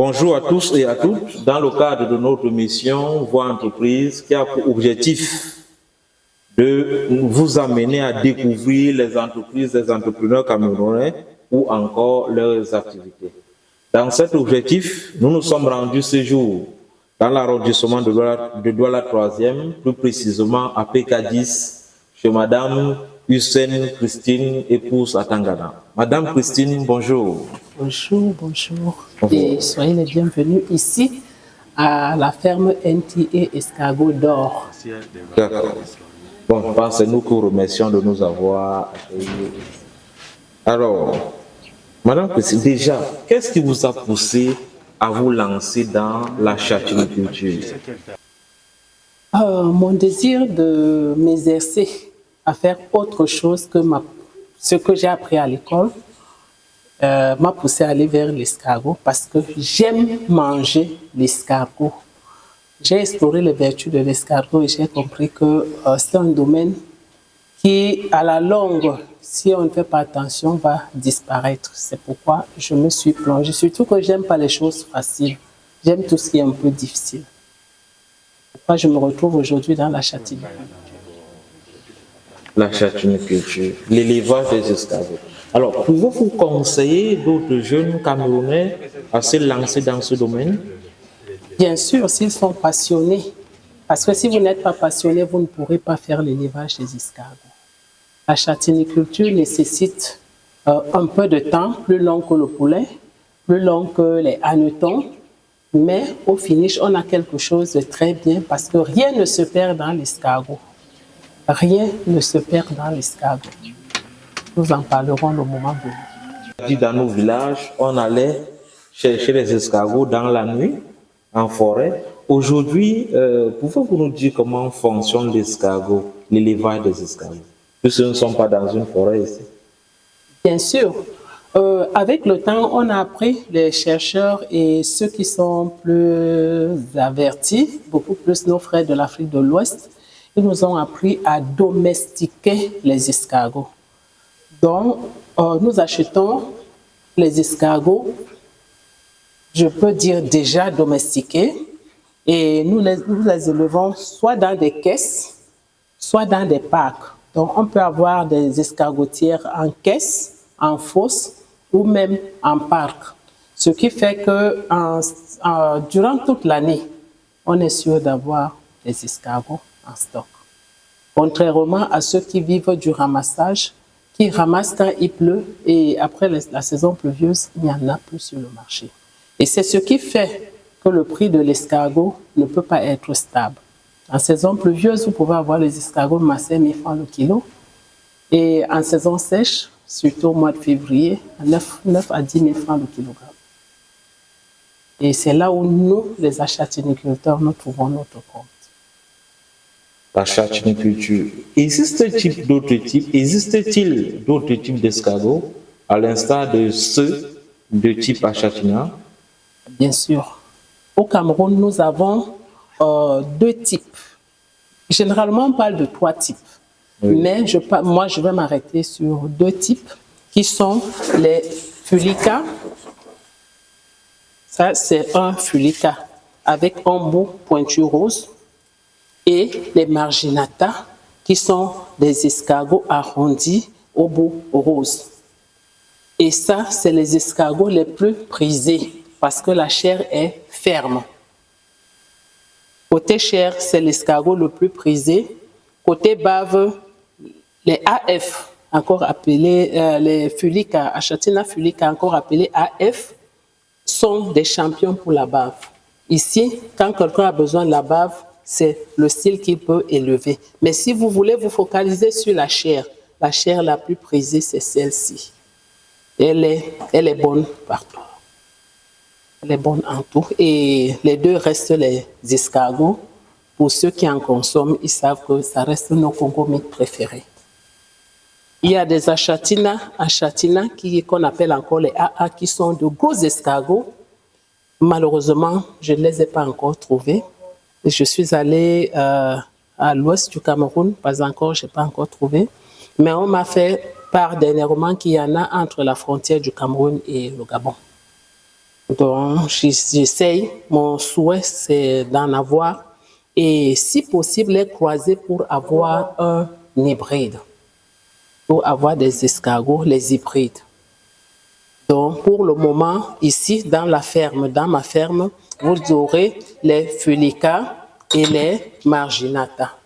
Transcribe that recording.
Bonjour à tous et à toutes. Dans le cadre de notre mission Voix Entreprise, qui a pour objectif de vous amener à découvrir les entreprises des entrepreneurs camerounais ou encore leurs activités. Dans cet objectif, nous nous sommes rendus ce jour dans l'arrondissement de Douala 3e, plus précisément à PK10, chez Madame Hussein Christine, épouse à Tangana. Madame Christine, bonjour. Bonjour, bonjour. Et soyez les bienvenus ici à la ferme NTA Escargot d'Or. D'accord. Bon, c'est nous qui vous remercions de nous avoir accueillis. Alors, Madame Christine, déjà, qu'est-ce qui vous a poussé à vous lancer dans la châtaigniculture? Mon désir de m'exercer à faire autre chose que ce que j'ai appris à l'école m'a poussé à aller vers l'escargot parce que j'aime manger l'escargot. J'ai exploré les vertus de l'escargot et j'ai compris que c'est un domaine qui, à la longue, si on ne fait pas attention, va disparaître. C'est pourquoi je me suis plongée. Surtout que je n'aime pas les choses faciles. J'aime tout ce qui est un peu difficile. Pourquoi je me retrouve aujourd'hui dans la châtaigniculture. La châtaigniculture, l'élevage des escargots. Alors, pouvez-vous conseiller d'autres jeunes Camerounais à se lancer dans ce domaine? Bien sûr, s'ils sont passionnés. Parce que si vous n'êtes pas passionné, vous ne pourrez pas faire l'élevage des escargots. La châtaigniculture nécessite un peu de temps, plus long que le poulet, plus long que les hannetons. Mais au finish, on a quelque chose de très bien parce que rien ne se perd dans l'escargot. Rien ne se perd dans l'escargot. Nous en parlerons le moment venu. Dans nos villages, on allait chercher les escargots dans la nuit, en forêt. Aujourd'hui, pouvez-vous nous dire comment fonctionne l'escargot, l'élevage des escargots, puisque nous ne sommes pas dans une forêt ici? Bien sûr. Avec le temps, on a appris, les chercheurs et ceux qui sont plus avertis, beaucoup plus nos frères de l'Afrique de l'Ouest, ils nous ont appris à domestiquer les escargots. Donc, nous achetons les escargots, je peux dire déjà domestiqués, et nous les élevons soit dans des caisses, soit dans des parcs. Donc, on peut avoir des escargotières en caisse, en fosse ou même en parc. Ce qui fait que durant toute l'année, on est sûr d'avoir des escargots en stock. Contrairement à ceux qui vivent du ramassage, qui ramassent quand il pleut et après la saison pluvieuse, il n'y en a plus sur le marché. Et c'est ce qui fait que le prix de l'escargot ne peut pas être stable. En saison pluvieuse, vous pouvez avoir les escargots massés 1 000 francs le kilo. Et en saison sèche, surtout au mois de février, 9 à 10 000 francs le kilogramme. Et c'est là où nous, les châtaigniculteurs, nous trouvons notre compte. La châtaigniculture. Existe-t-il d'autres types d'escargots à l'instar de ceux de type Achatina? Bien sûr. Au Cameroun, nous avons 2 types. Généralement, on parle de 3 types. Oui. Mais moi, je vais m'arrêter sur 2 types qui sont les fulicas. Ça, c'est un fulica avec un bout pointu rose. Et les marginata, qui sont des escargots arrondis au bout rose. Et ça, c'est les escargots les plus prisés parce que la chair est ferme. Côté chair, c'est l'escargot le plus prisé. Côté bave, les AF, encore appelés les fulicas, Achatina fulica, encore appelés AF, sont des champions pour la bave. Ici, quand quelqu'un a besoin de la bave, c'est le style qu'il peut élever. Mais si vous voulez vous focaliser sur la chair la plus prisée, c'est celle-ci. Elle est bonne partout. Elle est bonne en tout. Et les deux restent les escargots. Pour ceux qui en consomment, ils savent que ça reste nos congomites préférés. Il y a des achatina qu'on appelle encore les AA, qui sont de gros escargots. Malheureusement, je ne les ai pas encore trouvés. Je suis allée à l'ouest du Cameroun, pas encore, je n'ai pas encore trouvé. Mais on m'a fait part dernièrement qu'il y en a entre la frontière du Cameroun et le Gabon. Donc, j'essaye, mon souhait, c'est d'en avoir. Et si possible, les croiser pour avoir un hybride. Pour avoir des escargots, les hybrides. Donc, pour le moment, ici, dans la ferme, dans ma ferme, vous aurez les Fulica et les Marginata.